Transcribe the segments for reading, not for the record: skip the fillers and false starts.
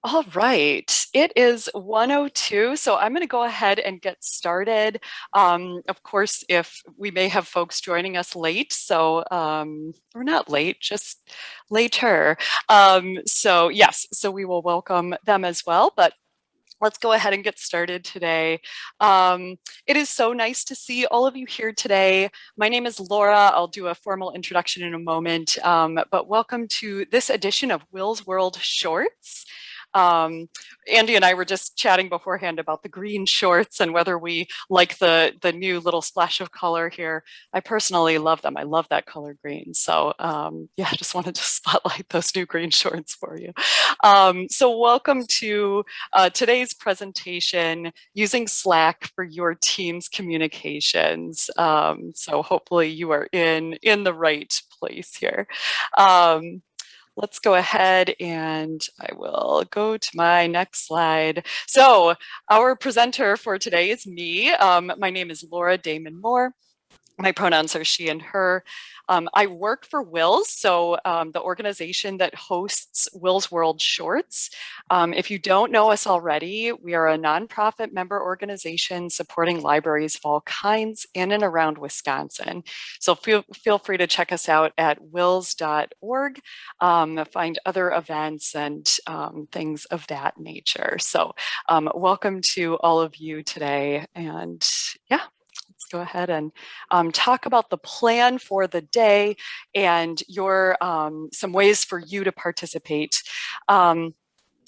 All right, it is 1:02, so I'm going to go ahead and get started. Of course, if we may have folks joining us late, or not late, just later. So yes, so we will welcome them as well, but let's go ahead and get started today. It is so nice to see all of you here today. My name is Laura. I'll do a formal introduction in a moment, but welcome to this edition of WiLSWorld Shorts. Andy and I were just chatting beforehand about the green shorts and whether we like the new little splash of color here. I personally love them. I love that color green. So yeah, I just wanted to spotlight those new green shorts for you. So welcome to today's presentation, using Slack for your team's communications. So hopefully you are in the right place here. Let's go ahead and I will go to my next slide. So our presenter for today is me. My name is Laura Damon Moore. My pronouns are she and her. I work for WiLS, so the organization that hosts WiLSWorld Shorts. If you don't know us already, we are a nonprofit member organization supporting libraries of all kinds in and around Wisconsin. So feel free to check us out at wils.org, find other events and things of that nature. So welcome to all of you today. And yeah. Let's go ahead and talk about the plan for the day and some ways for you to participate.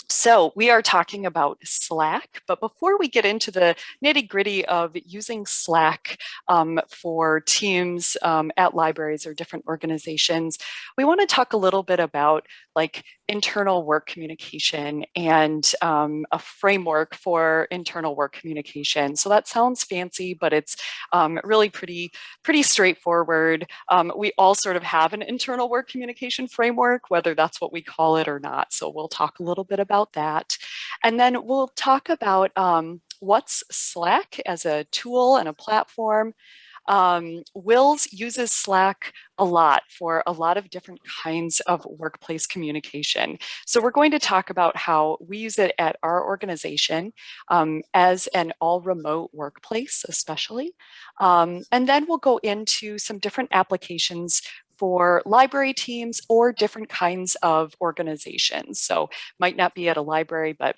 So we are talking about Slack, but before we get into the nitty-gritty of using Slack for teams at libraries or different organizations, we want to talk a little bit about like internal work communication and a framework for internal work communication. So that sounds fancy, but it's really pretty straightforward. We all sort of have an internal work communication framework, whether that's what we call it or not. So we'll talk a little bit about that. And then we'll talk about what's Slack as a tool and a platform. WiLS uses Slack a lot for a lot of different kinds of workplace communication. So we're going to talk about how we use it at our organization as an all-remote workplace, especially. And then we'll go into some different applications for library teams or different kinds of organizations. So might not be at a library, but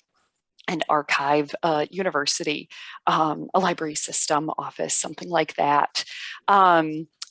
an archive, a university, a library system office, something like that.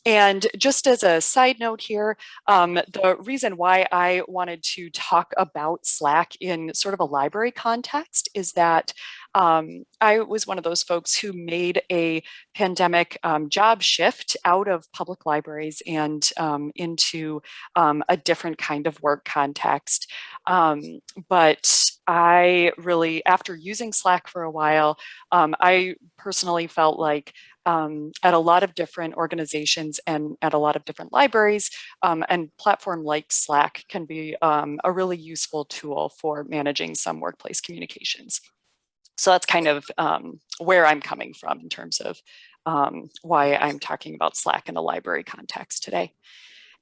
And just as a side note here, the reason why I wanted to talk about Slack in sort of a library context is that I was one of those folks who made a pandemic job shift out of public libraries and into a different kind of work context. But I really, after using Slack for a while, I personally felt like at a lot of different organizations and at a lot of different libraries, and platform like Slack can be a really useful tool for managing some workplace communications. So that's kind of where I'm coming from in terms of why I'm talking about Slack in a library context today.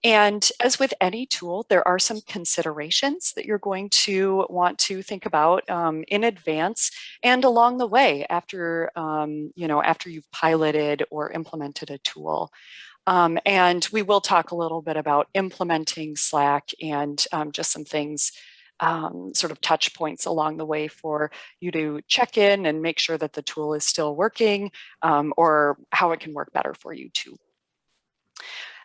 And as with any tool, there are some considerations that you're going to want to think about in advance and along the way after, after you've piloted or implemented a tool. And we will talk a little bit about implementing Slack and just some things, sort of touch points along the way for you to check in and make sure that the tool is still working or how it can work better for you too.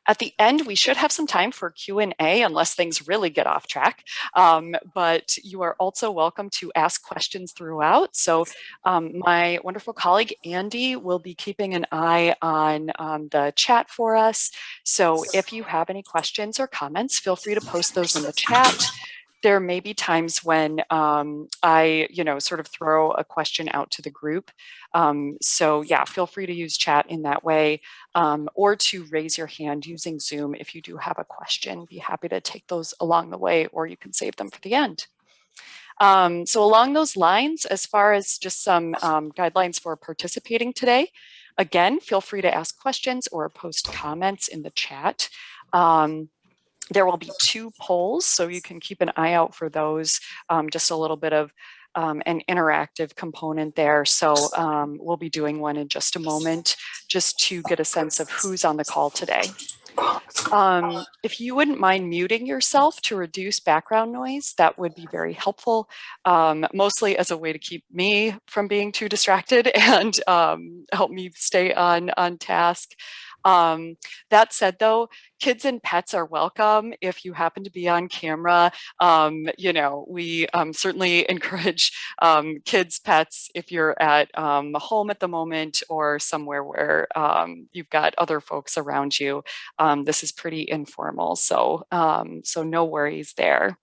At the end, we should have some time for Q&A unless things really get off track. But you are also welcome to ask questions throughout. So my wonderful colleague, Andy, will be keeping an eye on the chat for us. So if you have any questions or comments, feel free to post those in the chat. There may be times when I, sort of throw a question out to the group. So yeah, feel free to use chat in that way or to raise your hand using Zoom if you do have a question. Be happy to take those along the way, or you can save them for the end. So along those lines, as far as just some guidelines for participating today, again, feel free to ask questions or post comments in the chat. There will be 2 polls, so you can keep an eye out for those, just a little bit of an interactive component there. So we'll be doing one in just a moment, just to get a sense of who's on the call today. If you wouldn't mind muting yourself to reduce background noise, that would be very helpful, mostly as a way to keep me from being too distracted and help me stay on task. That said, though, kids and pets are welcome if you happen to be on camera. You know, we certainly encourage kids, pets, if you're at home at the moment or somewhere where you've got other folks around you. This is pretty informal, so so no worries there.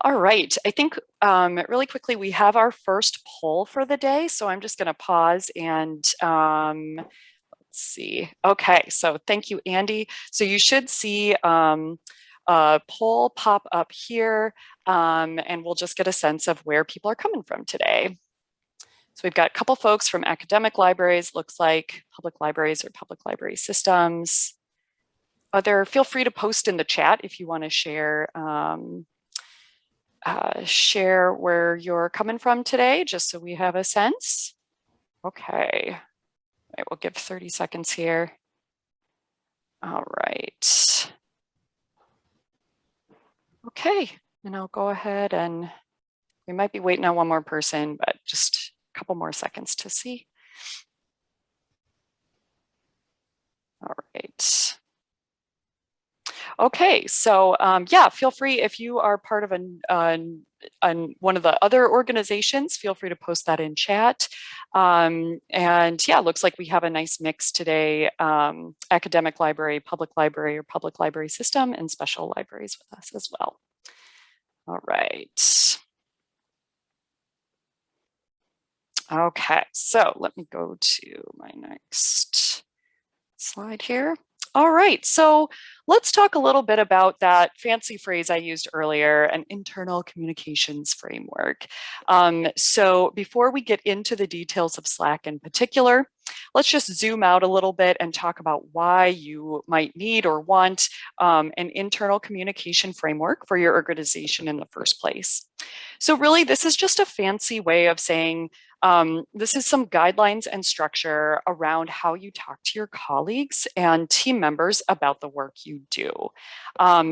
All right, I think really quickly we have our first poll for the day, so I'm just going to pause and see. Okay, so thank you, Andy. So you should see a poll pop up here, and we'll just get a sense of where people are coming from today. So we've got a couple folks from academic libraries, looks like public libraries or public library systems. Feel free to post in the chat if you want to share share where you're coming from today, just so we have a sense. Okay. All right, we'll give 30 seconds here. All right. Okay, and I'll go ahead and we might be waiting on one more person, but just a couple more seconds to see. All right. Okay, so yeah, feel free if you are part of one of the other organizations, feel free to post that in chat. And yeah, looks like we have a nice mix today, academic library, public library or public library system, and special libraries with us as well. All right. Okay, so let me go to my next slide here. All right, so let's talk a little bit about that fancy phrase I used earlier, an internal communications framework. So before we get into the details of Slack in particular, let's just zoom out a little bit and talk about why you might need or want an internal communication framework for your organization in the first place. So really, this is just a fancy way of saying this is some guidelines and structure around how you talk to your colleagues and team members about the work you do.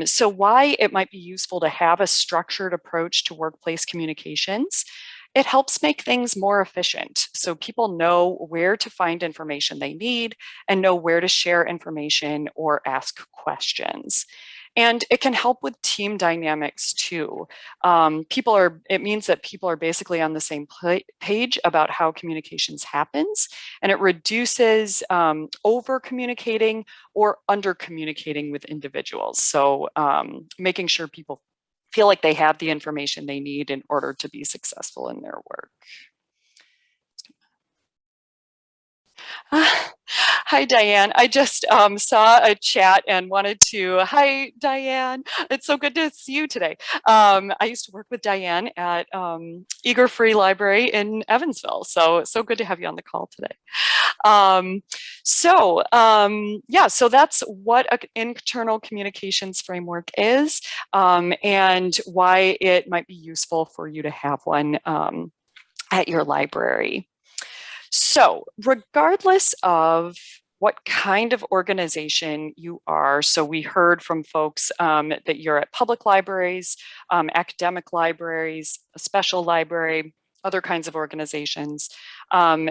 So why it might be useful to have a structured approach to workplace communications. It helps make things more efficient. So people know where to find information they need and know where to share information or ask questions. And it can help with team dynamics too. It means that people are basically on the same page about how communications happens, and it reduces over communicating or under communicating with individuals. So making sure people feel like they have the information they need in order to be successful in their work. Hi, Diane. I just saw a chat and wanted to, hi, Diane. It's so good to see you today. I used to work with Diane at Eager Free Library in Evansville. So good to have you on the call today. Yeah, so that's what an internal communications framework is and why it might be useful for you to have one at your library. So regardless of what kind of organization you are, so we heard from folks that you're at public libraries, academic libraries, a special library, other kinds of organizations.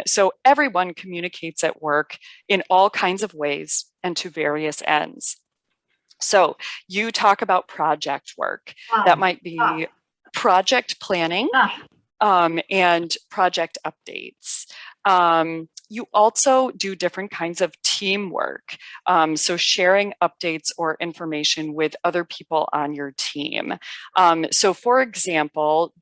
So everyone communicates at work in all kinds of ways and to various ends. So you talk about project work. That might be project planning and project updates. You also do different kinds of teamwork. So sharing updates or information with other people on your team. So for example,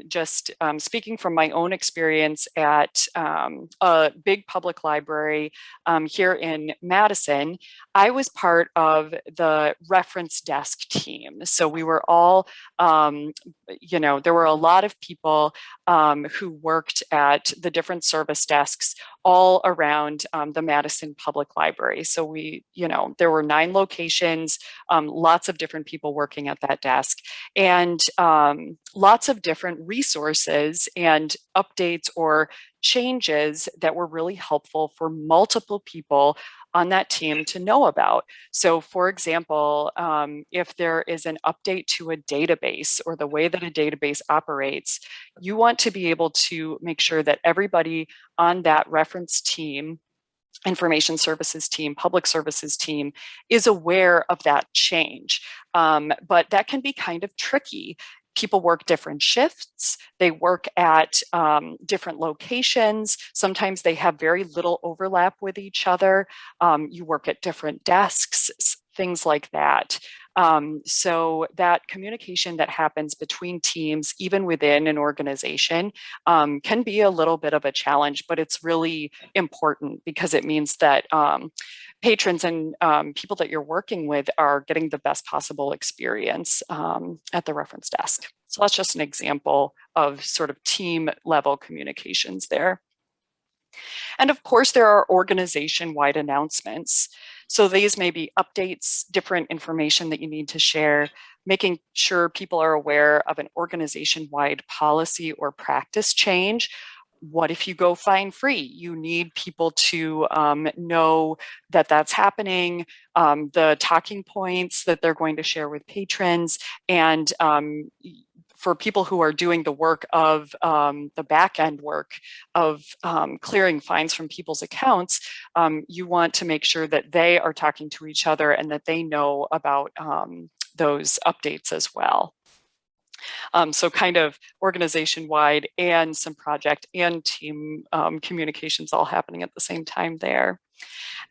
just speaking from my own experience at a big public library here in Madison, I was part of the reference desk team. So we were all, there were a lot of people who worked at the different service desks all around the Madison public public library. So there were 9 locations, lots of different people working at that desk, and lots of different resources and updates or changes that were really helpful for multiple people on that team to know about. So for example, if there is an update to a database or the way that a database operates, you want to be able to make sure that everybody on that reference team, information services team, public services team, is aware of that change. But that can be kind of tricky. People work different shifts. They work at different locations. Sometimes they have very little overlap with each other. You work at different desks, things like that. So that communication that happens between teams, even within an organization, can be a little bit of a challenge, but it's really important because it means that patrons and people that you're working with are getting the best possible experience at the reference desk. So that's just an example of sort of team level communications there. And of course, there are organization-wide announcements. So these may be updates, different information that you need to share, making sure people are aware of an organization-wide policy or practice change. What if you go fine free? You need people to know that that's happening, the talking points that they're going to share with patrons, and for people who are doing the work of the back end work of clearing fines from people's accounts, you want to make sure that they are talking to each other and that they know about those updates as well. So kind of organization-wide and some project and team communications all happening at the same time there.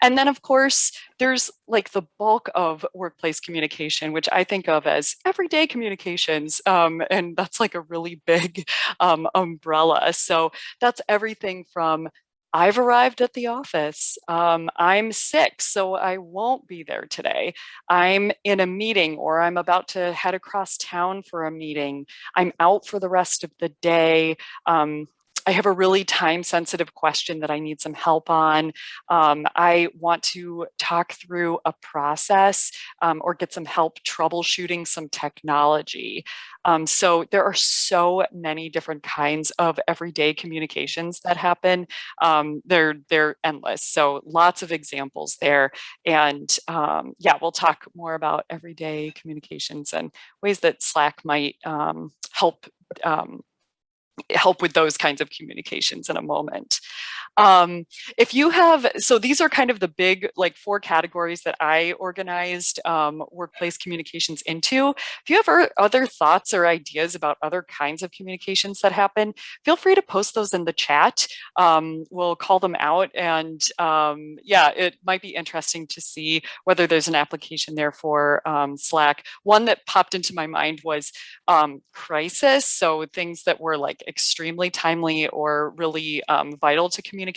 And then, of course, there's like the bulk of workplace communication, which I think of as everyday communications. And that's like a really big umbrella. So that's everything from I've arrived at the office. I'm sick, so I won't be there today. I'm in a meeting or I'm about to head across town for a meeting. I'm out for the rest of the day. I have a really time-sensitive question that I need some help on. I want to talk through a process or get some help troubleshooting some technology. So there are so many different kinds of everyday communications that happen. They're endless. So lots of examples there. And yeah, we'll talk more about everyday communications and ways that Slack might help with those kinds of communications in a moment. If you have, so these are kind of the big like 4 categories that I organized workplace communications into. If you have other thoughts or ideas about other kinds of communications that happen, feel free to post those in the chat. We'll call them out, and yeah, it might be interesting to see whether there's an application there for Slack. One that popped into my mind was crisis, so things that were like extremely timely or really vital to communicate.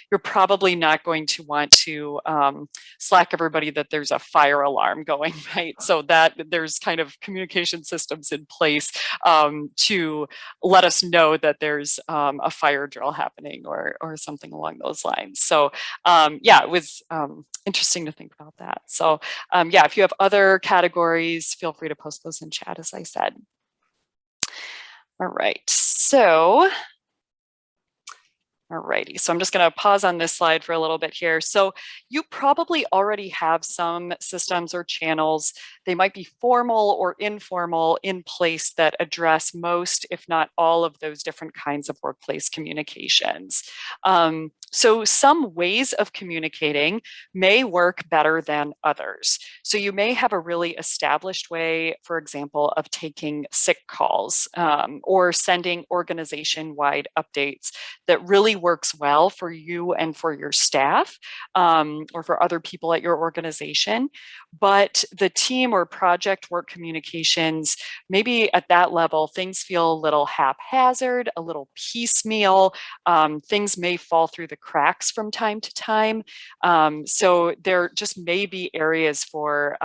You're probably not going to want to Slack everybody that there's a fire alarm going, right? So that there's kind of communication systems in place to let us know that there's a fire drill happening or something along those lines. So yeah, it was interesting to think about that. So yeah, if you have other categories, feel free to post those in chat, as I said. All right, so alrighty, so I'm just going to pause on this slide for a little bit here. So you probably already have some systems or channels. They might be formal or informal in place that address most, if not all, of those different kinds of workplace communications. So some ways of communicating may work better than others. So you may have a really established way, for example, of taking sick calls or sending organization-wide updates that really works well for you and for your staff or for other people at your organization. But the team or project work communications, maybe at that level, things feel a little haphazard, a little piecemeal. Things may fall through the cracks from time to time. So there just may be areas for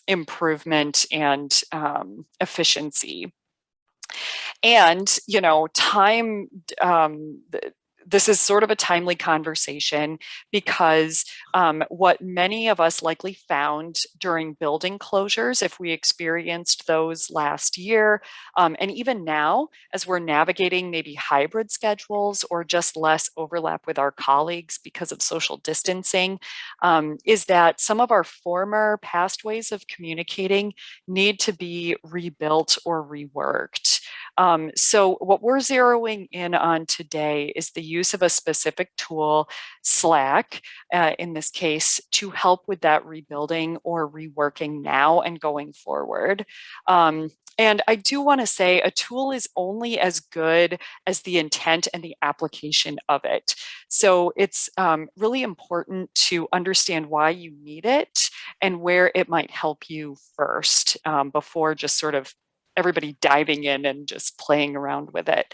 improvement and efficiency. And, you know, time, this is sort of a timely conversation because what many of us likely found during building closures, if we experienced those last year, and even now, as we're navigating maybe hybrid schedules or just less overlap with our colleagues because of social distancing, is that some of our former past ways of communicating need to be rebuilt or reworked. So what we're zeroing in on today is the use of a specific tool, Slack, in this case, to help with that rebuilding or reworking now and going forward. And I do want to say a tool is only as good as the intent and the application of it. So it's really important to understand why you need it and where it might help you first before just sort of everybody diving in and just playing around with it.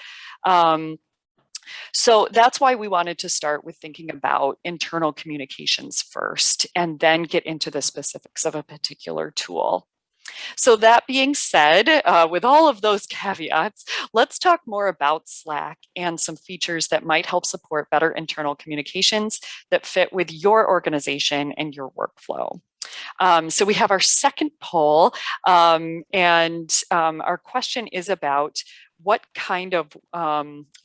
So that's why we wanted to start with thinking about internal communications first and then get into the specifics of a particular tool. So that being said, with all of those caveats, let's talk more about Slack and some features that might help support better internal communications that fit with your organization and your workflow. So we have our second poll, and our question is about what kind of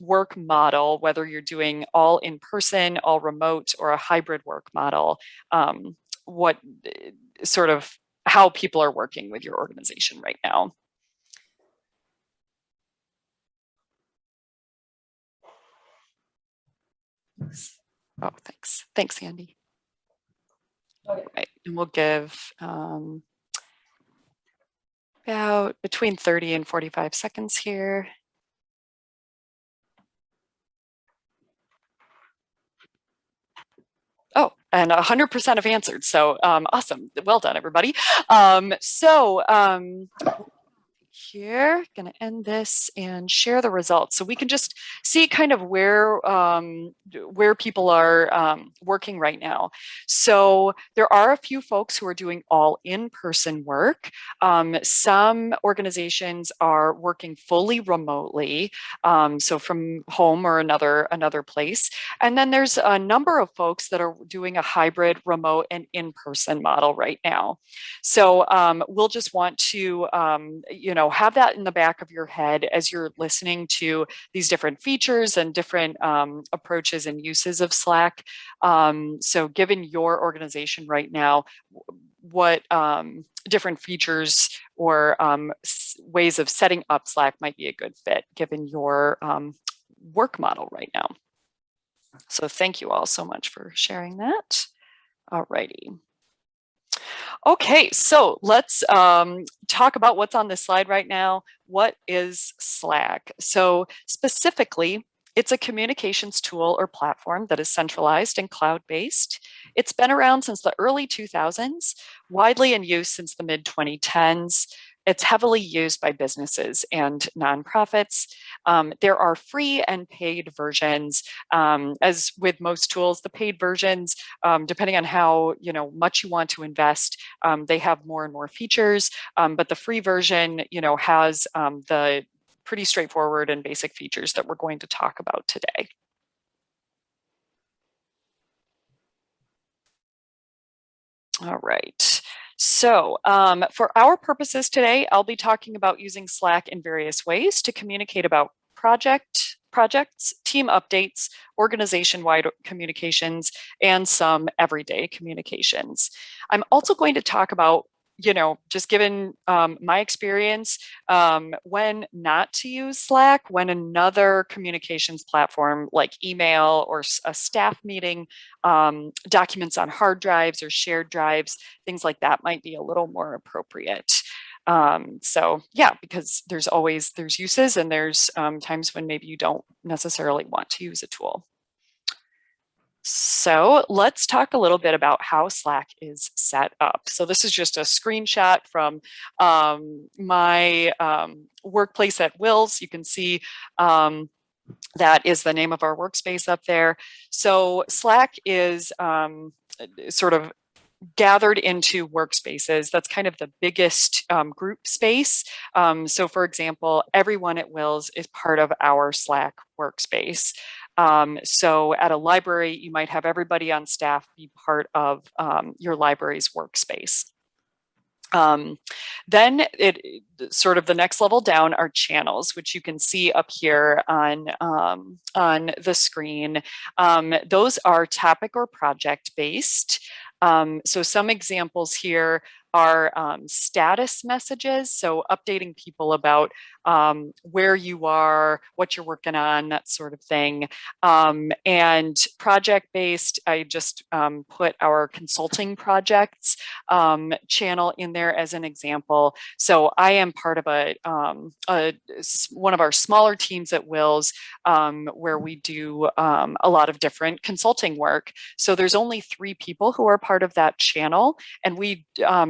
work model, whether you're doing all in person, all remote, or a hybrid work model, what sort of how people are working with your organization right now. Oh, thanks. Thanks, Andy. Okay. Right. And we'll give about between 30 and 45 seconds here. Oh, and 100% have answered. So awesome. Well done, everybody. Here, going to end this and share the results so we can just see kind of where people are working right now. So there are a few folks who are doing all in-person work. Some organizations are working fully remotely, so from home or another place. And then there's a number of folks that are doing a hybrid remote and in-person model right now. So we'll just want to, have that in the back of your head as you're listening to these different features and different approaches and uses of Slack. So given your organization right now, what different features or ways of setting up Slack might be a good fit given your work model right now. So thank you all so much for sharing that. All righty. Okay, so let's talk about what's on this slide right now. What is Slack? So specifically, it's a communications tool or platform that is centralized and cloud-based. It's been around since the early 2000s, widely in use since the mid-2010s. It's heavily used by businesses and nonprofits. There are free and paid versions. As with most tools, the paid versions, depending on how much you want to invest, they have more and more features. But the free version, has the pretty straightforward and basic features that we're going to talk about today. All right. So for our purposes today, I'll be talking about using Slack in various ways to communicate about projects, team updates, organization-wide communications, and some everyday communications. I'm also going to talk about just given my experience, when not to use Slack, when another communications platform like email or a staff meeting, documents on hard drives or shared drives, things like that might be a little more appropriate. So yeah, because there's uses and there's times when maybe you don't necessarily want to use a tool. So let's talk a little bit about how Slack is set up. So this is just a screenshot from my workplace at WiLS. You can see that is the name of our workspace up there. So Slack is sort of gathered into workspaces. That's kind of the biggest group space. So for example, everyone at WiLS is part of our Slack workspace. So at a library, you might have everybody on staff be part of your library's workspace. Um, then sort of the next level down are channels, which you can see up here on the screen. Those are topic or project based. So some examples here are status messages, so updating people about where you are, what you're working on, that sort of thing. And project-based, I just put our consulting projects channel in there as an example. So I am part of one of our smaller teams at WiLS where we do a lot of different consulting work. So there's only 3 people who are part of that channel, and we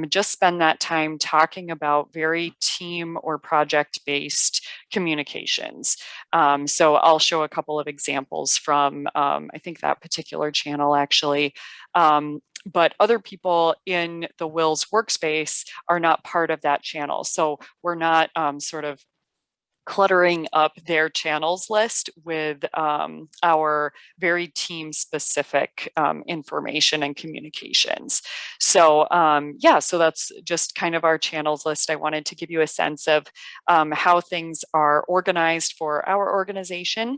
just spend that time talking about very team or project-based communications. So I'll show a couple of examples from, I think, that particular channel actually. But other people in the WiLS workspace are not part of that channel. So we're not sort of cluttering up their channels list with our very team specific information and communications. So yeah, so that's just kind of our channels list. I wanted to give you a sense of how things are organized for our organization.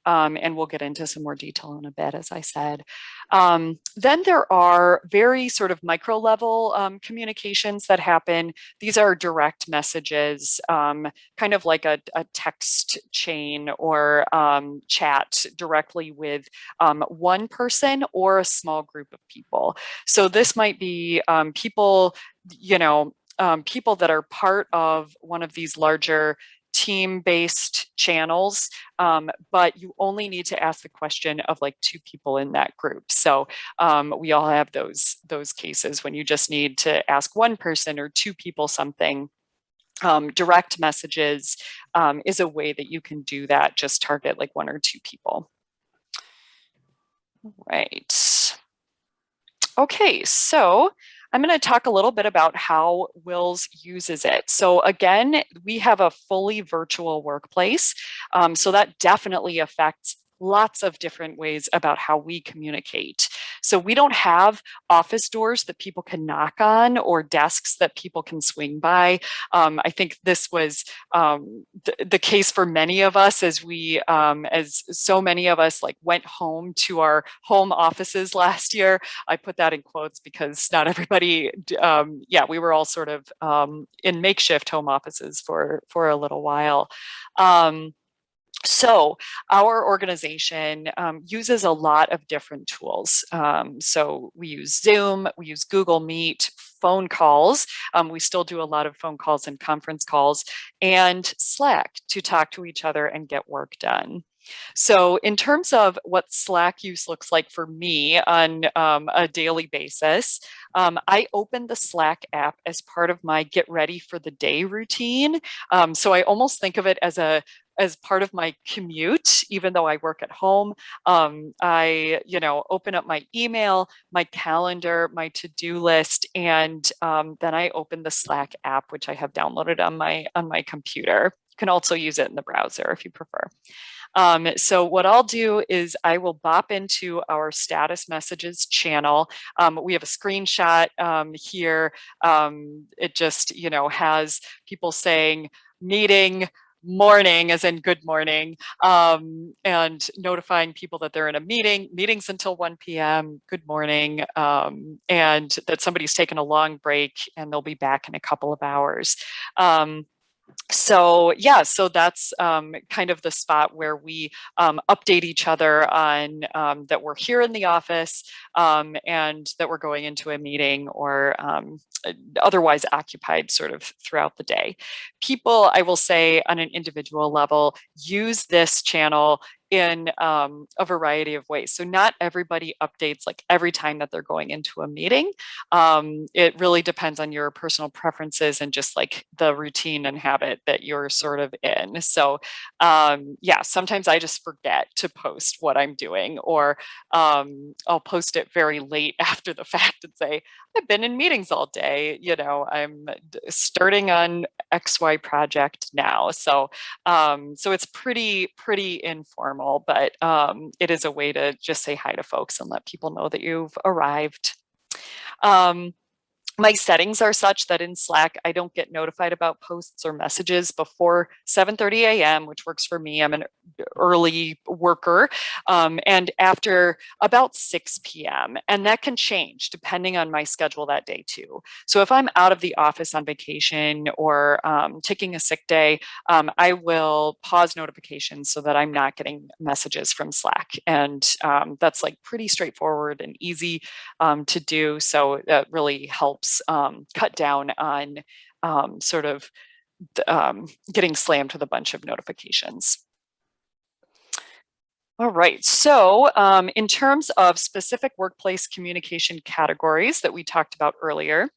And we'll get into some more detail in a bit, as I said. Then there are very sort of micro level communications that happen. These are direct messages, kind of like a text chain or chat directly with one person or a small group of people. So this might be people, people that are part of one of these larger team-based channels, but you only need to ask the question of like 2 people in that group. So we all have those cases when you just need to ask one person or 2 people something. Direct messages is a way that you can do that. Just target like 1 or 2 people. Right. Okay, so I'm going to talk a little bit about how WiLS uses it. So again, we have a fully virtual workplace. So that definitely affects lots of different ways about how we communicate. So we don't have office doors that people can knock on or desks that people can swing by. I think this was the case for many of us as as so many of us like went home to our home offices last year. I put that in quotes because not everybody, yeah, we were all sort of in makeshift home offices for a little while. So our organization uses a lot of different tools. So we use Zoom, we use Google Meet, phone calls. We still do a lot of phone calls and conference calls, and Slack to talk to each other and get work done. So in terms of what Slack use looks like for me on a daily basis, I open the Slack app as part of my get ready for the day routine. So I almost think of it as part of my commute, even though I work at home. I, open up my email, my calendar, my to-do list, and then I open the Slack app, which I have downloaded on my computer. You can also use it in the browser if you prefer. So what I'll do is I will bop into our status messages channel. We have a screenshot here. It just, has people saying meeting, morning as in good morning, and notifying people that they're in a meetings until 1 p.m, good morning, and that somebody's taken a long break and they'll be back in a couple of hours. So yeah, so that's kind of the spot where we update each other on that we're here in the office and that we're going into a meeting or otherwise occupied sort of throughout the day. People, I will say on an individual level, use this channel in a variety of ways. So not everybody updates like every time that they're going into a meeting. It really depends on your personal preferences and just like the routine and habit that you're sort of in. So yeah, sometimes I just forget to post what I'm doing, or I'll post it very late after the fact and say, I've been in meetings all day, I'm starting on XY project now. So so it's pretty informal. formal, but it is a way to just say hi to folks and let people know that you've arrived. Um, my settings are such that in Slack, I don't get notified about posts or messages before 7:30 a.m., which works for me. I'm an early worker, and after about 6 p.m. And that can change depending on my schedule that day too. So if I'm out of the office on vacation or taking a sick day, I will pause notifications so that I'm not getting messages from Slack. And that's like pretty straightforward and easy to do. So that really helps cut down on sort of getting slammed with a bunch of notifications. All right, so in terms of specific workplace communication categories that we talked about earlier,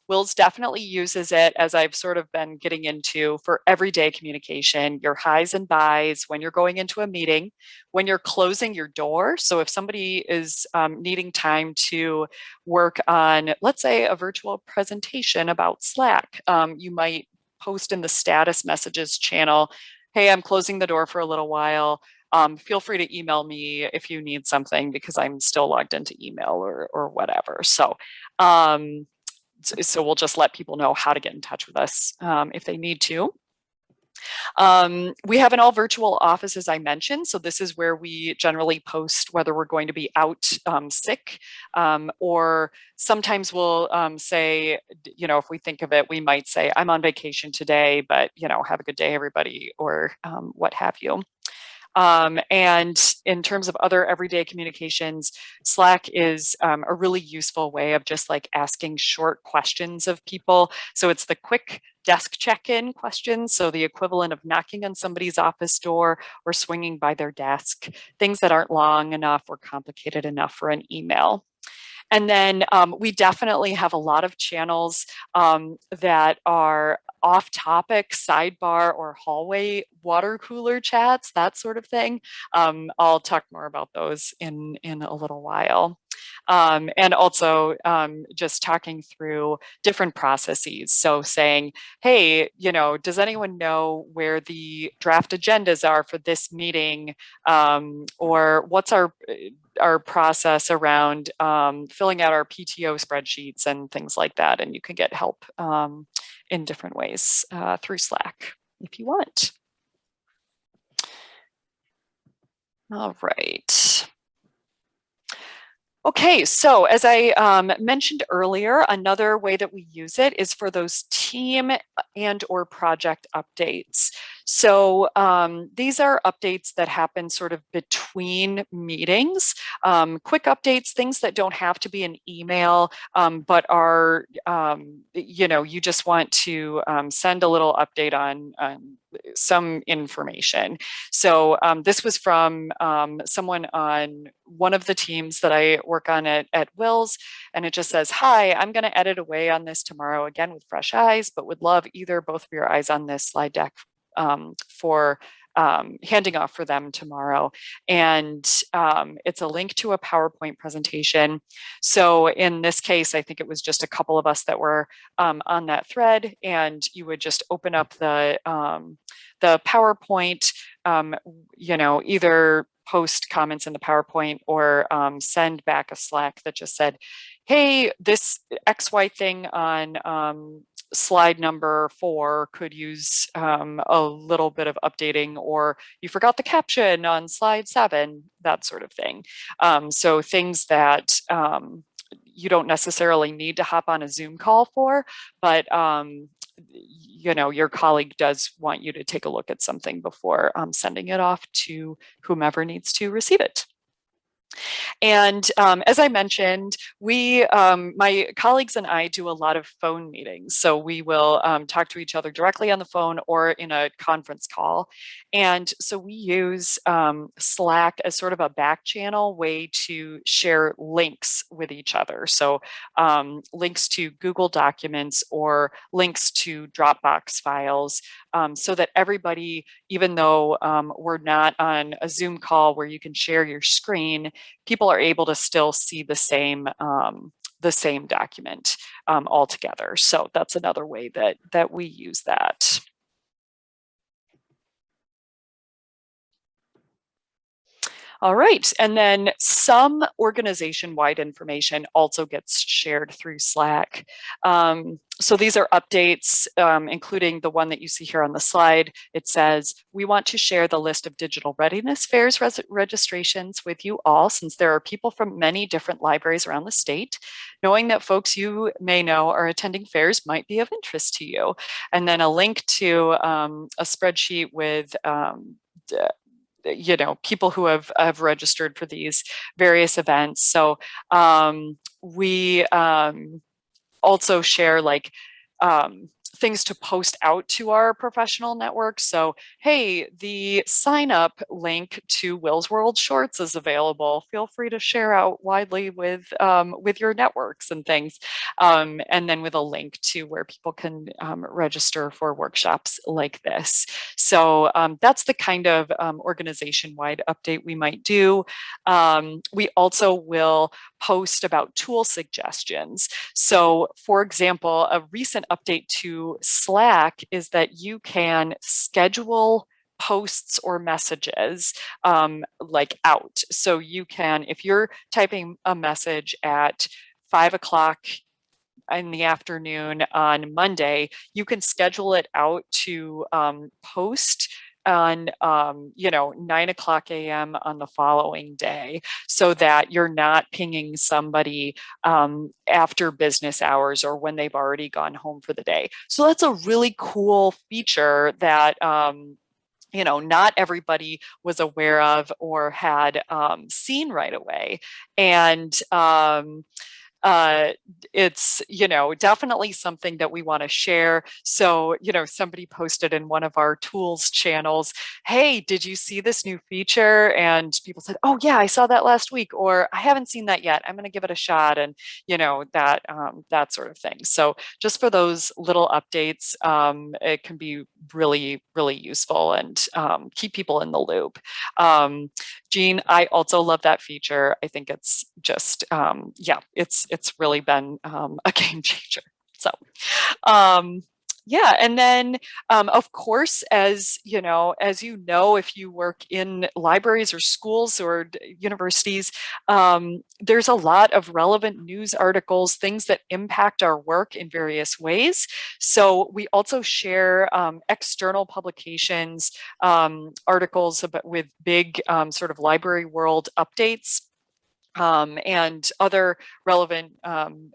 Wills definitely uses it, as I've sort of been getting into, for everyday communication, your highs and buys, when you're going into a meeting, when you're closing your door. So if somebody is needing time to work on, let's say, a virtual presentation about Slack, you might post in the status messages channel, hey, I'm closing the door for a little while. Feel free to email me if you need something because I'm still logged into email or whatever. So we'll just let people know how to get in touch with us if they need to. We have an all virtual office, as I mentioned. So this is where we generally post whether we're going to be out sick, or sometimes we'll say, if we think of it, we might say, I'm on vacation today, but, have a good day, everybody, or what have you. And in terms of other everyday communications, Slack is a really useful way of just like asking short questions of people. So it's the quick desk check-in questions. So the equivalent of knocking on somebody's office door or swinging by their desk, things that aren't long enough or complicated enough for an email. And then we definitely have a lot of channels that are off topic, sidebar or hallway water cooler chats, that sort of thing. I'll talk more about those in a little while. And also just talking through different processes. So saying, hey, does anyone know where the draft agendas are for this meeting? Or what's our process around filling out our PTO spreadsheets and things like that. And you can get help in different ways through Slack if you want. All right. Okay, so as I mentioned earlier, another way that we use it is for those team and or project updates. So these are updates that happen sort of between meetings, quick updates, things that don't have to be an email, but are, you just want to send a little update on some information. So this was from someone on one of the teams that I work on at Wills, and it just says, hi, I'm going to edit away on this tomorrow again with fresh eyes, but would love either both of your eyes on this slide deck for handing off for them tomorrow. And it's a link to a PowerPoint presentation. So in this case, I think it was just a couple of us that were on that thread, and you would just open up the PowerPoint, either post comments in the PowerPoint or send back a Slack that just said, hey, this XY thing on slide number 4 could use a little bit of updating, or you forgot the caption on slide 7, that sort of thing. So things that you don't necessarily need to hop on a Zoom call for, but your colleague does want you to take a look at something before sending it off to whomever needs to receive it. And as I mentioned, my colleagues and I do a lot of phone meetings. So we will talk to each other directly on the phone or in a conference call. And so we use Slack as sort of a back channel way to share links with each other. So links to Google Documents or links to Dropbox files, so that everybody, even though we're not on a Zoom call where you can share your screen, people are able to still see the same document altogether. So that's another way that we use that. All right. And then some organization-wide information also gets shared through Slack. So these are updates, including the one that you see here on the slide. It says, we want to share the list of digital readiness fairs registrations with you all, since there are people from many different libraries around the state. Knowing that folks you may know are attending fairs might be of interest to you. And then a link to a spreadsheet with people who have registered for these various events. So we also share like things to post out to our professional network. So, hey, the sign up link to WiLSWorld Shorts is available. Feel free to share out widely with your networks and things. And then with a link to where people can register for workshops like this. So that's the kind of organization-wide update we might do. We also will post about tool suggestions. So for example, a recent update to Slack is that you can schedule posts or messages like out. So you can, if you're typing a message at 5 o'clock in the afternoon on Monday, you can schedule it out to post on 9 o'clock a.m. on the following day, so that you're not pinging somebody after business hours or when they've already gone home for the day. So that's a really cool feature that not everybody was aware of or had seen right away. And uh, it's definitely something that we want to share. So somebody posted in one of our tools channels, hey, did you see this new feature? And people said, oh yeah, I saw that last week, or I haven't seen that yet, I'm going to give it a shot. And that sort of thing. So just for those little updates, it can be really, really useful and keep people in the loop. Jean, I also love that feature. I think it's just, it's really been a game changer. So, um, yeah, and then of course, as if you work in libraries or schools or universities, there's a lot of relevant news articles, things that impact our work in various ways. So we also share external publications, articles with big sort of library world updates and other relevant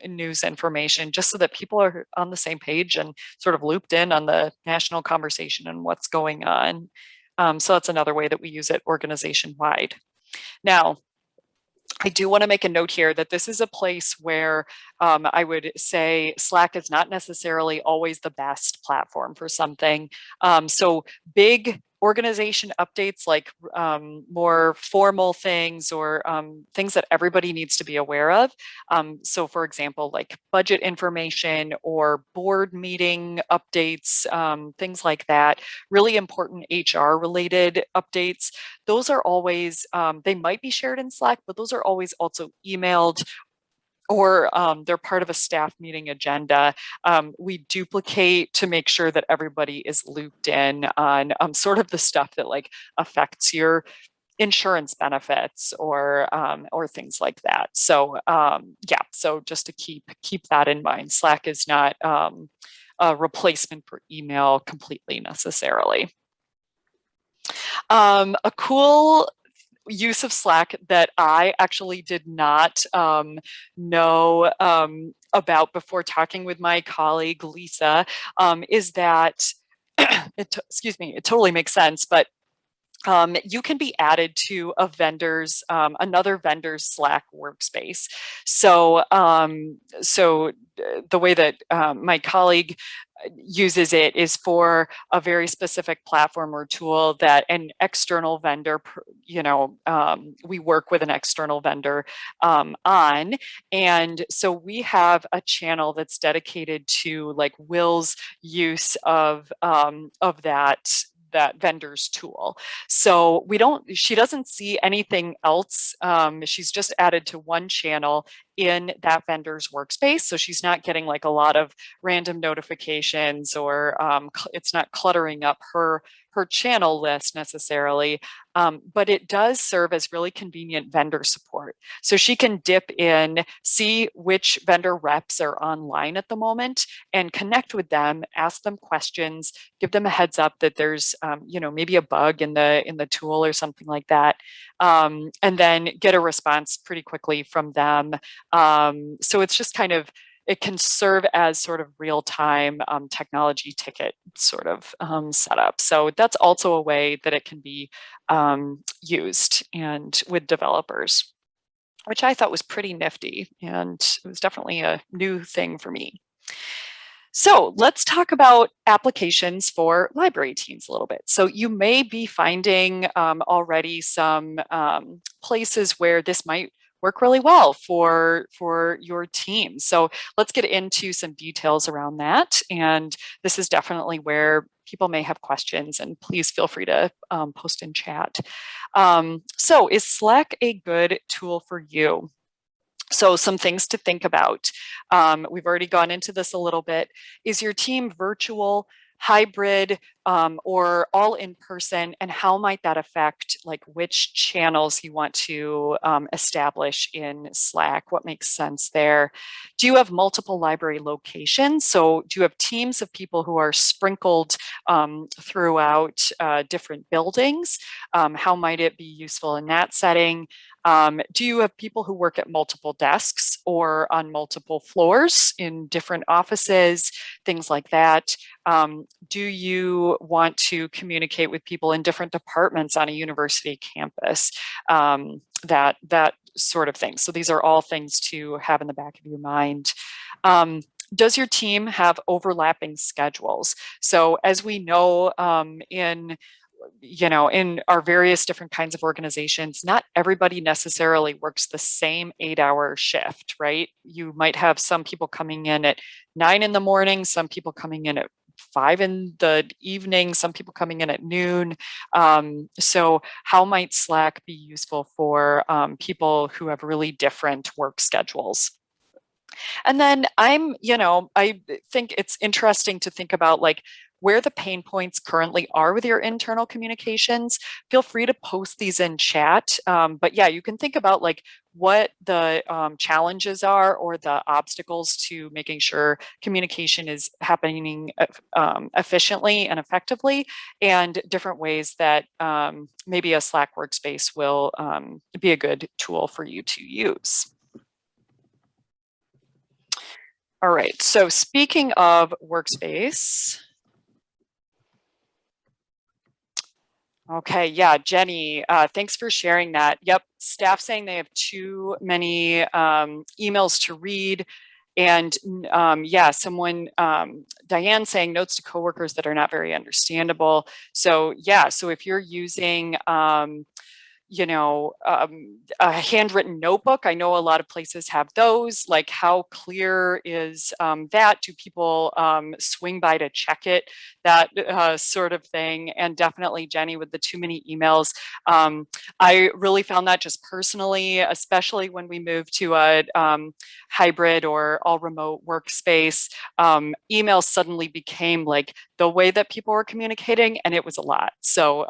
news information, just so that people are on the same page and sort of looped in on the national conversation and what's going on. So that's another way that we use it organization wide. Now, I do want to make a note here that this is a place where I would say Slack is not necessarily always the best platform for something. So big organization updates, like more formal things or things that everybody needs to be aware of. So for example, like budget information or board meeting updates, things like that, really important HR related updates. Those are always, they might be shared in Slack, but those are always also emailed, or they're part of a staff meeting agenda. We duplicate to make sure that everybody is looped in on sort of the stuff that like affects your insurance benefits or things like that. So yeah, so just to keep that in mind, Slack is not a replacement for email completely necessarily. A cool use of Slack that I actually did not know about before talking with my colleague Lisa is that excuse me, it totally makes sense, but you can be added to a another vendor's Slack workspace. So, the way that my colleague uses it is for a very specific platform or tool that an external vendor, we work with an external vendor on. And so we have a channel that's dedicated to like Will's use of that vendor's tool. So she doesn't see anything else. She's just added to one channel in that vendor's workspace. So she's not getting like a lot of random notifications, or it's not cluttering up her her channel list necessarily, but it does serve as really convenient vendor support. So she can dip in, see which vendor reps are online at the moment, and connect with them, ask them questions, give them a heads up that there's, maybe a bug in the tool or something like that, and then get a response pretty quickly from them. So it's just kind of, it can serve as sort of real-time technology ticket sort of setup. So that's also a way that it can be used and with developers, which I thought was pretty nifty, and it was definitely a new thing for me. So let's talk about applications for library teams a little bit. So you may be finding already some places where this might work really well for your team. So let's get into some details around that. And this is definitely where people may have questions, and please feel free to post in chat. So is Slack a good tool for you? So some things to think about. We've already gone into this a little bit. Is your team virtual, hybrid, or all in person? And how might that affect like which channels you want to establish in Slack? What makes sense there? Do you have multiple library locations? So do you have teams of people who are sprinkled throughout different buildings? How might it be useful in that setting? Do you have people who work at multiple desks or on multiple floors in different offices, things like that? Do you want to communicate with people in different departments on a university campus? That sort of thing. So these are all things to have in the back of your mind. Does your team have overlapping schedules? So as we know, in our various different kinds of organizations, not everybody necessarily works the same 8-hour shift, right? You might have some people coming in at 9 in the morning, some people coming in at 5 in the evening, some people coming in at noon. So how might Slack be useful for people who have really different work schedules? And then I think it's interesting to think about like where the pain points currently are with your internal communications. Feel free to post these in chat. But yeah, you can think about like what the challenges are or the obstacles to making sure communication is happening efficiently and effectively, and different ways that maybe a Slack workspace will be a good tool for you to use. All right, so speaking of workspace, okay, yeah, Jenny, thanks for sharing that. Yep, staff saying they have too many emails to read. And yeah, Diane saying notes to coworkers that are not very understandable. So yeah, so if you're using a handwritten notebook. I know a lot of places have those. Like, how clear is that? Do people swing by to check it? That sort of thing. And definitely, Jenny, with the too many emails, I really found that just personally, especially when we moved to a hybrid or all remote workspace, email suddenly became like the way that people were communicating, and it was a lot. So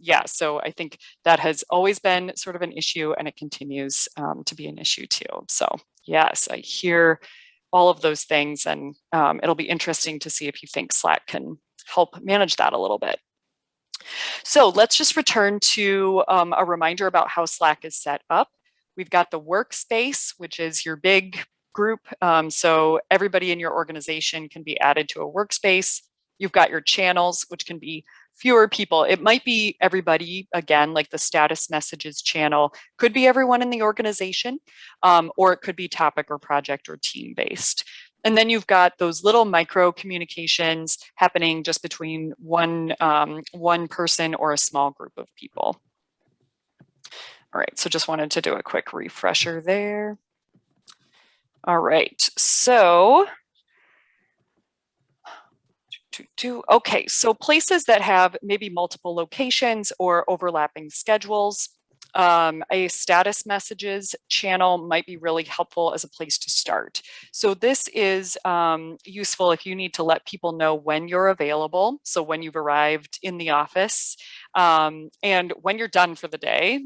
yeah, so I think that has always been sort of an issue, and it continues to be an issue too. So yes, I hear all of those things, and it'll be interesting to see if you think Slack can help manage that a little bit. So let's just return to a reminder about how Slack is set up. We've got the workspace, which is your big group. So everybody in your organization can be added to a workspace. You've got your channels, which can be fewer people. It might be everybody, again, like the status messages channel, could be everyone in the organization, or it could be topic or project or team based. And then you've got those little micro communications happening just between one person or a small group of people. All right, so just wanted to do a quick refresher there. All right, so okay, so places that have maybe multiple locations or overlapping schedules. A status messages channel might be really helpful as a place to start. So this is useful if you need to let people know when you're available. So when you've arrived in the office, and when you're done for the day.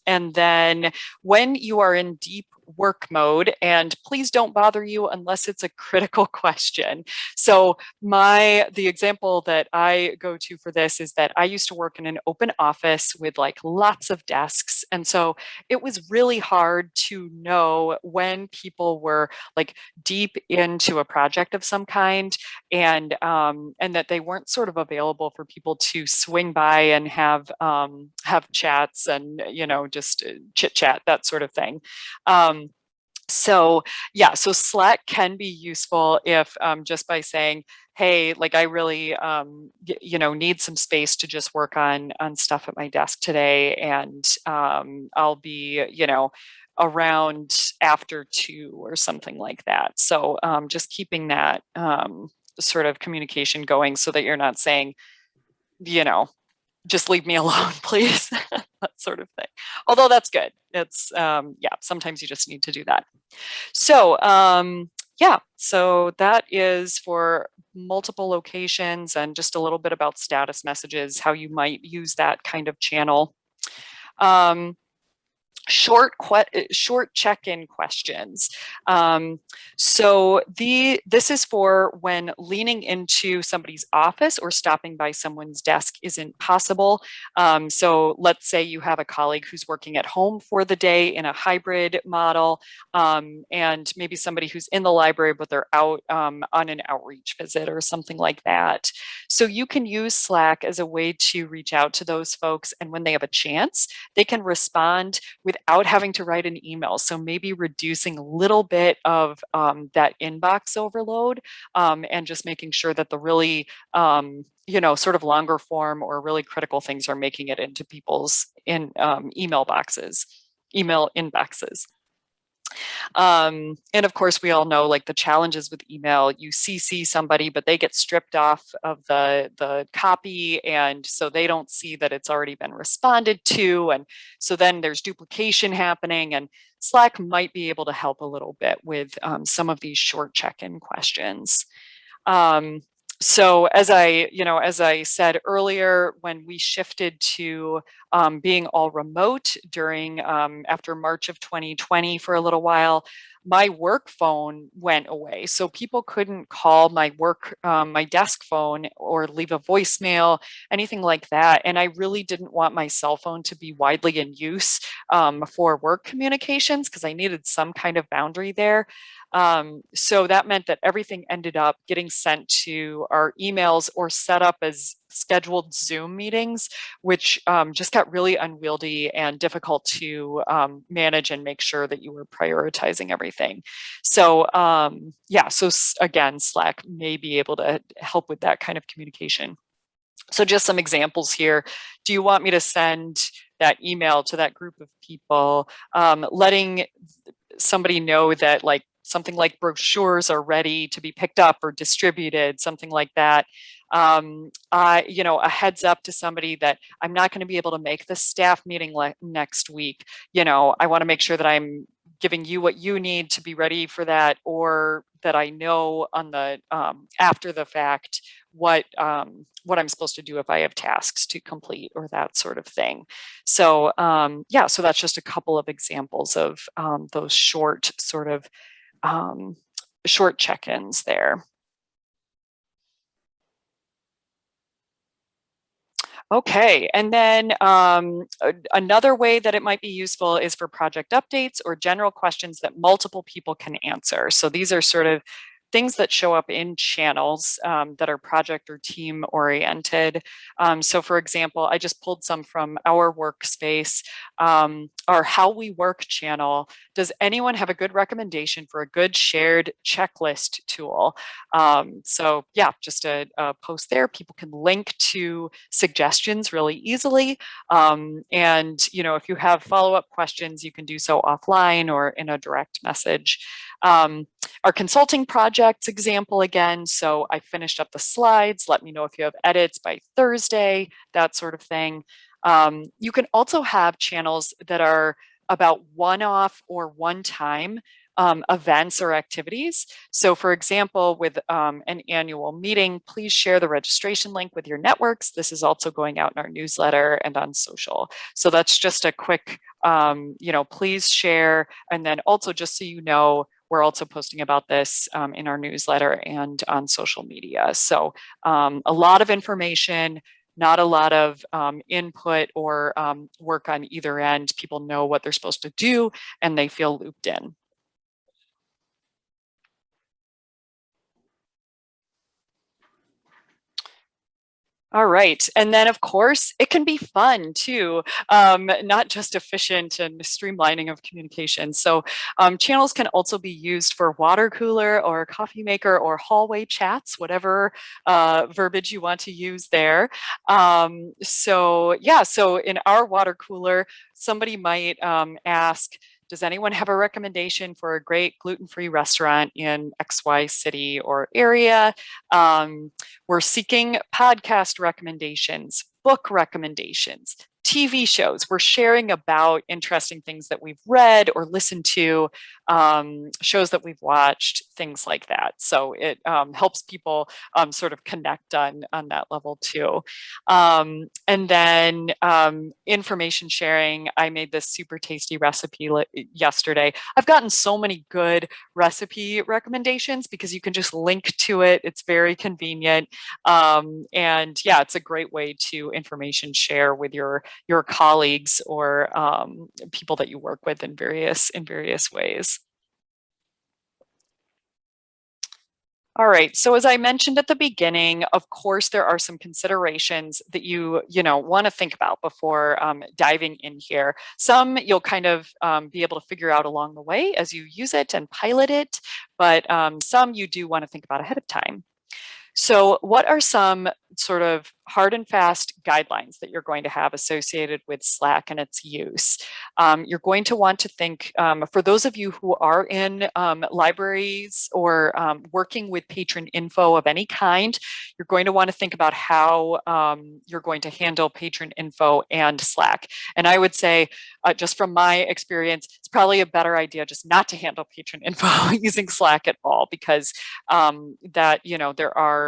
And then when you are in deep work mode, and please don't bother you unless it's a critical question. So the example that I go to for this is that I used to work in an open office with like lots of desks. And so it was really hard to know when people were like deep into a project of some kind, and that they weren't sort of available for people to swing by and have chats and just chit chat, that sort of thing. So yeah, so Slack can be useful if just by saying, hey, like I really need some space to just work on stuff at my desk today, and I'll be around after 2 or something like that. So just keeping that sort of communication going so that you're not saying, you know just leave me alone, please. That sort of thing. Although that's good. It's yeah, sometimes you just need to do that. So yeah, so that is for multiple locations and just a little bit about status messages, how you might use that kind of channel. Um, short check-in questions. So this is for when leaning into somebody's office or stopping by someone's desk isn't possible. So let's say you have a colleague who's working at home for the day in a hybrid model, and maybe somebody who's in the library but they're out on an outreach visit or something like that. So you can use Slack as a way to reach out to those folks, and when they have a chance, they can respond without having to write an email. So maybe reducing a little bit of that inbox overload, and just making sure that the really, sort of longer form or really critical things are making it into people's email inboxes. And of course, we all know like the challenges with email. You CC somebody, but they get stripped off of the copy, and so they don't see that it's already been responded to, and so then there's duplication happening. And Slack might be able to help a little bit with some of these short check-in questions. Um, so as I said earlier, when we shifted to being all remote during after March of 2020 for a little while, my work phone went away. So people couldn't call my desk phone or leave a voicemail, anything like that. And I really didn't want my cell phone to be widely in use for work communications, because I needed some kind of boundary there. So that meant that everything ended up getting sent to our emails or set up as scheduled Zoom meetings, which just got really unwieldy and difficult to manage and make sure that you were prioritizing everything. So yeah, so again, Slack may be able to help with that kind of communication. So just some examples here. Do you want me to send that email to that group of people, letting somebody know that like something like brochures are ready to be picked up or distributed, something like that. A heads up to somebody that I'm not going to be able to make the staff meeting next week. I want to make sure that I'm giving you what you need to be ready for that, or that I know on the after the fact what I'm supposed to do if I have tasks to complete or that sort of thing. So yeah, so that's just a couple of examples of those short sort of short check-ins there. Okay, and then another way that it might be useful is for project updates or general questions that multiple people can answer. So these are sort of things that show up in channels that are project or team oriented. So for example, I just pulled some from our workspace, our How We Work channel. Does anyone have a good recommendation for a good shared checklist tool? So yeah, just a post there. People can link to suggestions really easily. And if you have follow-up questions, you can do so offline or in a direct message. Our consulting projects example again. So I finished up the slides. Let me know if you have edits by Thursday, that sort of thing. You can also have channels that are about one-off or one-time events or activities. So for example, with an annual meeting, please share the registration link with your networks. This is also going out in our newsletter and on social. So that's just a quick, please share. And then also just so you know, we're also posting about this in our newsletter and on social media. So a lot of information, not a lot of input or work on either end. People know what they're supposed to do and they feel looped in. All right. And then, of course, it can be fun too, not just efficient and streamlining of communication. So, channels can also be used for water cooler or coffee maker or hallway chats, whatever verbiage you want to use there. So in our water cooler, somebody might ask, does anyone have a recommendation for a great gluten-free restaurant in XY city or area? We're seeking podcast recommendations, book recommendations, TV shows. We're sharing about interesting things that we've read or listened to, shows that we've watched, things like that. So it helps people sort of connect on that level too. And then information sharing. I made this super tasty recipe yesterday. I've gotten so many good recipe recommendations because you can just link to it. It's very convenient. And yeah, it's a great way to information share with your colleagues or people that you work with in various ways. All right. So as I mentioned at the beginning, of course, there are some considerations that you want to think about before diving in here. Some you'll kind of be able to figure out along the way as you use it and pilot it, but some you do want to think about ahead of time. So what are some sort of hard and fast guidelines that you're going to have associated with Slack and its use? You're going to want to think, for those of you who are in libraries or working with patron info of any kind, you're going to want to think about how you're going to handle patron info and Slack. And I would say, just from my experience, it's probably a better idea just not to handle patron info using Slack at all, because there are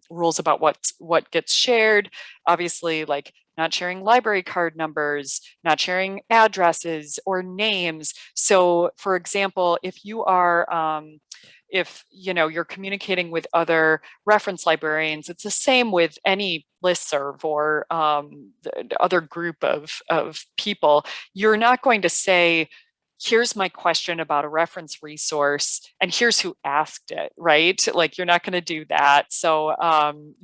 rules about what gets shared. Obviously, like not sharing library card numbers, not sharing addresses or names. So, for example, if you are if you're communicating with other reference librarians, it's the same with any listserv or other group of people. You're not going to say, here's my question about a reference resource and here's who asked it, right? Like you're not going to do that. So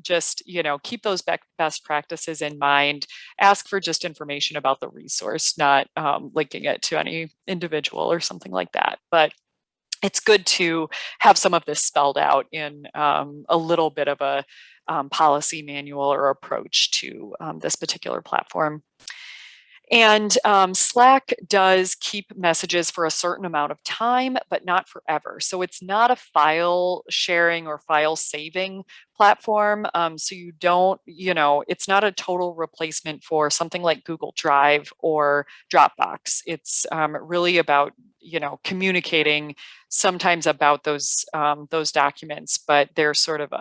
just, keep those best practices in mind. Ask for just information about the resource, not linking it to any individual or something like that. But it's good to have some of this spelled out in a little bit of a policy manual or approach to this particular platform. And Slack does keep messages for a certain amount of time, but not forever. So it's not a file sharing or file saving platform. So you don't, it's not a total replacement for something like Google Drive or Dropbox. It's really about, communicating sometimes about those documents, but there's sort of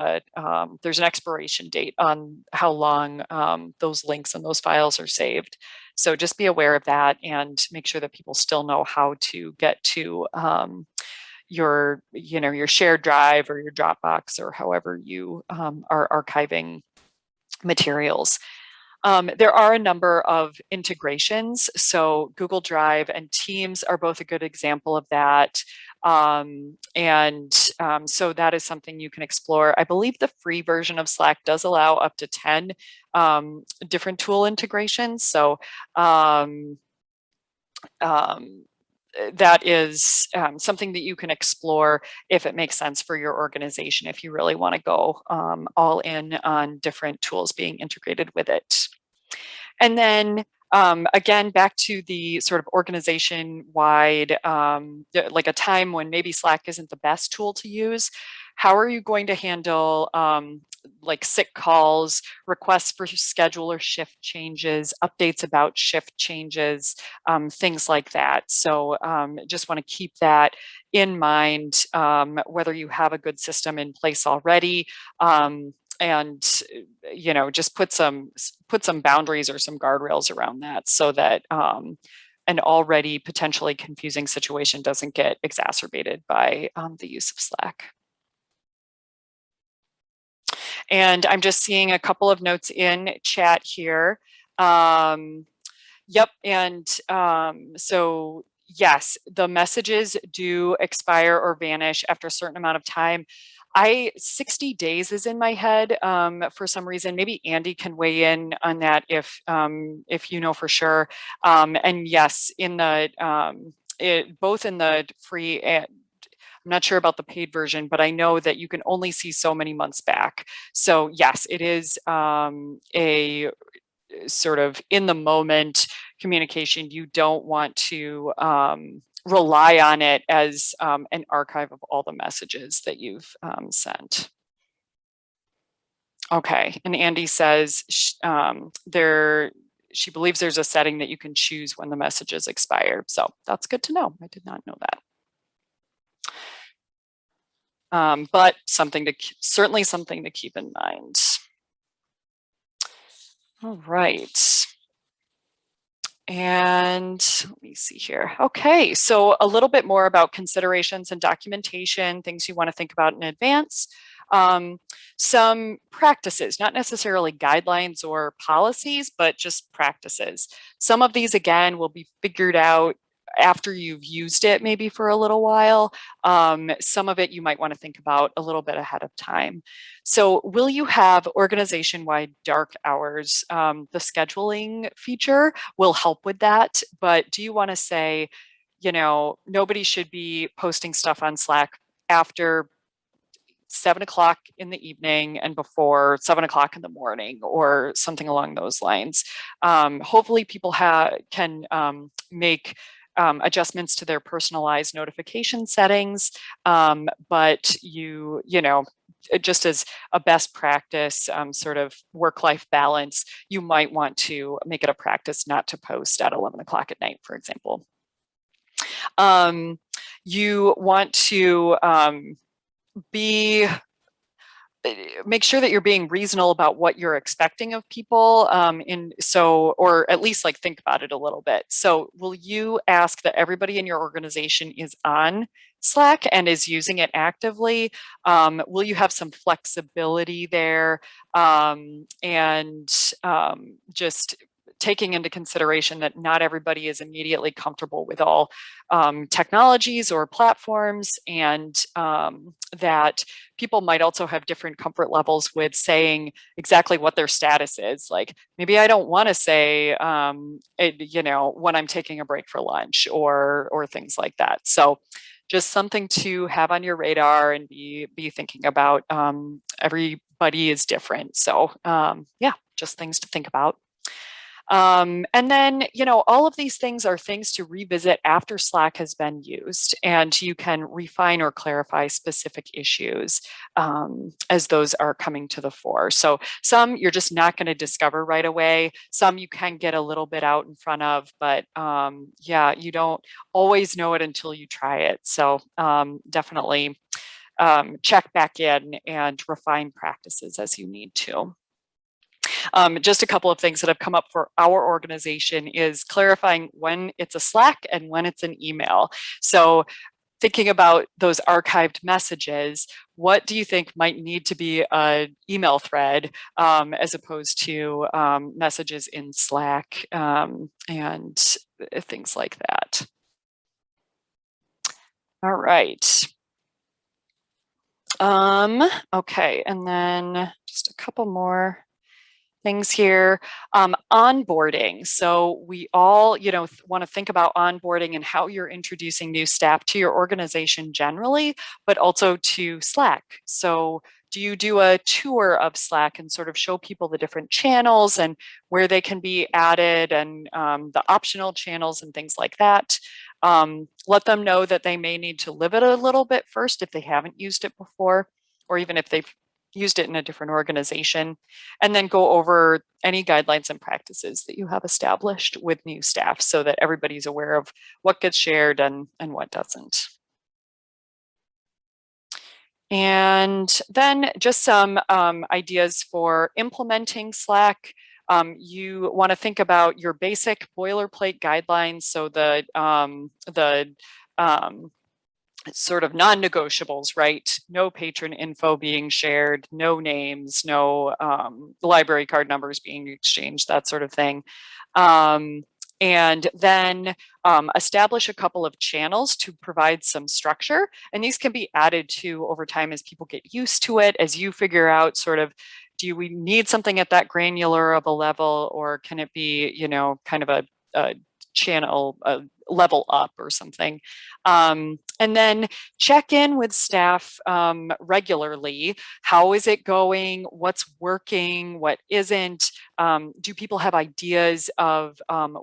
there's an expiration date on how long those links and those files are saved. So just be aware of that and make sure that people still know how to get to your shared drive or your Dropbox or however you are archiving materials. There are a number of integrations. So Google Drive and Teams are both a good example of that. So that is something you can explore. I believe the free version of Slack does allow up to 10 different tool integrations. So that is something that you can explore if it makes sense for your organization, if you really want to go all in on different tools being integrated with it. And then again, back to the sort of organization-wide, like a time when maybe Slack isn't the best tool to use. How are you going to handle like sick calls, requests for schedule or shift changes, updates about shift changes, things like that. So just want to keep that in mind, whether you have a good system in place already, and just put some boundaries or some guardrails around that, so that an already potentially confusing situation doesn't get exacerbated by the use of Slack. And I'm just seeing a couple of notes in chat here. Yep, and so yes, the messages do expire or vanish after a certain amount of time. 60 days is in my head for some reason. Maybe Andy can weigh in on that if you know for sure. And yes, in the both in the free and I'm not sure about the paid version, but I know that you can only see so many months back. So yes, it is a sort of in the moment communication. You don't want to rely on it as an archive of all the messages that you've sent. Okay, and Andy says she believes there's a setting that you can choose when the messages expire. So that's good to know. I did not know that. But certainly something to keep in mind. All right. And let me see here. Okay, so a little bit more about considerations and documentation, things you want to think about in advance. Some practices, not necessarily guidelines or policies, but just practices. Some of these, again, will be figured out after you've used it maybe for a little while. Some of it you might want to think about a little bit ahead of time. So will you have organization-wide dark hours? The scheduling feature will help with that, but do you want to say, nobody should be posting stuff on Slack after 7 o'clock in the evening and before 7 o'clock in the morning, or something along those lines? Hopefully people can make adjustments to their personalized notification settings, but just as a best practice, sort of work-life balance, you might want to make it a practice not to post at 11 o'clock at night, for example. You want to make sure that you're being reasonable about what you're expecting of people, or at least like think about it a little bit. So will you ask that everybody in your organization is on Slack and is using it actively? Will you have some flexibility there? Just taking into consideration that not everybody is immediately comfortable with all technologies or platforms, and that people might also have different comfort levels with saying exactly what their status is. Like, maybe I don't want to say, when I'm taking a break for lunch, or things like that. So just something to have on your radar and be thinking about. Everybody is different. So yeah, just things to think about. And then, all of these things are things to revisit after Slack has been used, and you can refine or clarify specific issues as those are coming to the fore. So some you're just not going to discover right away. Some you can get a little bit out in front of, but yeah, you don't always know it until you try it. So definitely check back in and refine practices as you need to. Just a couple of things that have come up for our organization is clarifying when it's a Slack and when it's an email. So thinking about those archived messages, what do you think might need to be an email thread as opposed to messages in Slack, and things like that? All right. Okay, and then just a couple more things here. Onboarding. So we all, want to think about onboarding and how you're introducing new staff to your organization generally, but also to Slack. So do you do a tour of Slack and sort of show people the different channels and where they can be added, and the optional channels and things like that? Let them know that they may need to live it a little bit first if they haven't used it before, or even if they've used it in a different organization, and then go over any guidelines and practices that you have established with new staff so that everybody's aware of what gets shared and what doesn't. And then just some ideas for implementing Slack. You want to think about your basic boilerplate guidelines. So the sort of non-negotiables, right? No patron info being shared, no names, no library card numbers being exchanged, that sort of thing. And then establish a couple of channels to provide some structure. And these can be added to over time as people get used to it, as you figure out sort of, do we need something at that granular of a level, or can it be, you know, kind of a channel, a level up or something. And then check in with staff regularly. How is it going? What's working? What isn't? Do people have ideas of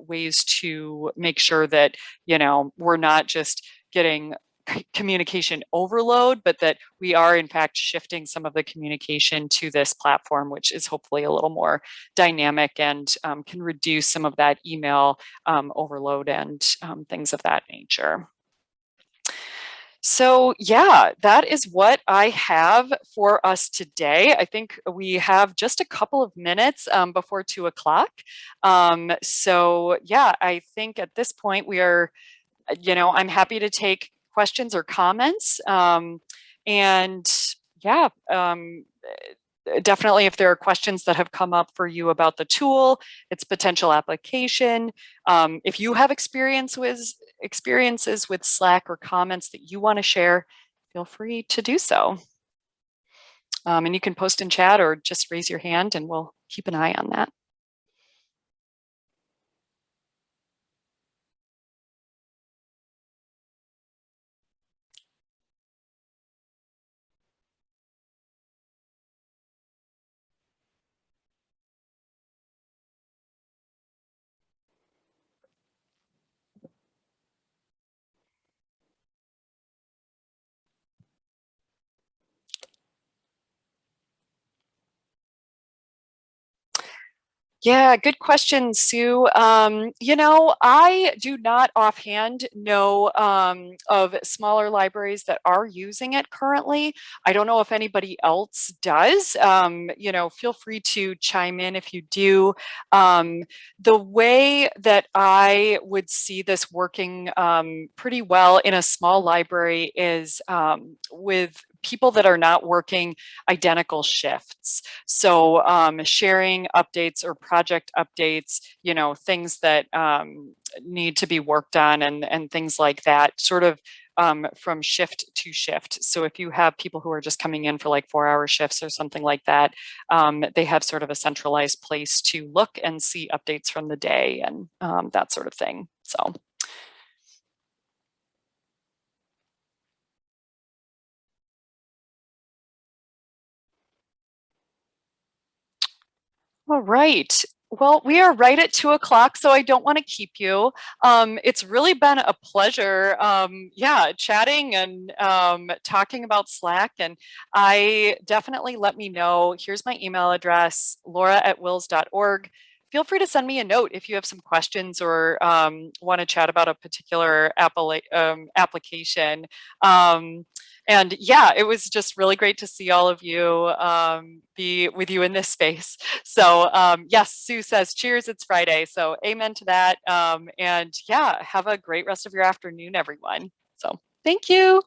ways to make sure that, you know, we're not just getting communication overload, but that we are in fact shifting some of the communication to this platform, which is hopefully a little more dynamic and can reduce some of that email overload and things of that nature. So yeah, that is what I have for us today. I think we have just a couple of minutes before 2 o'clock. So yeah, I think at this point we are, you know, I'm happy to take questions or comments. And yeah, definitely if there are questions that have come up for you about the tool, its potential application, if you have experiences with Slack or comments that you want to share, feel free to do so. And you can post in chat or just raise your hand and we'll keep an eye on that. Yeah, good question, Sue. You know, I do not offhand know of smaller libraries that are using it currently. I don't know if anybody else does. You know, feel free to chime in if you do. The way that I would see this working pretty well in a small library is with people that are not working identical shifts. So sharing updates or project updates, you know, things that need to be worked on and things like that, sort of from shift to shift. So if you have people who are just coming in for like 4-hour shifts or something like that, they have sort of a centralized place to look and see updates from the day and that sort of thing. So. All right. Well, we are right at 2 o'clock, so I don't want to keep you. It's really been a pleasure, yeah, chatting and talking about Slack. And I definitely let me know. Here's my email address, laura@wils.org. Feel free to send me a note if you have some questions or want to chat about a particular application. And yeah, it was just really great to see all of you, be with you in this space. So yes, Sue says, cheers, it's Friday. So amen to that. And yeah, have a great rest of your afternoon, everyone. So thank you.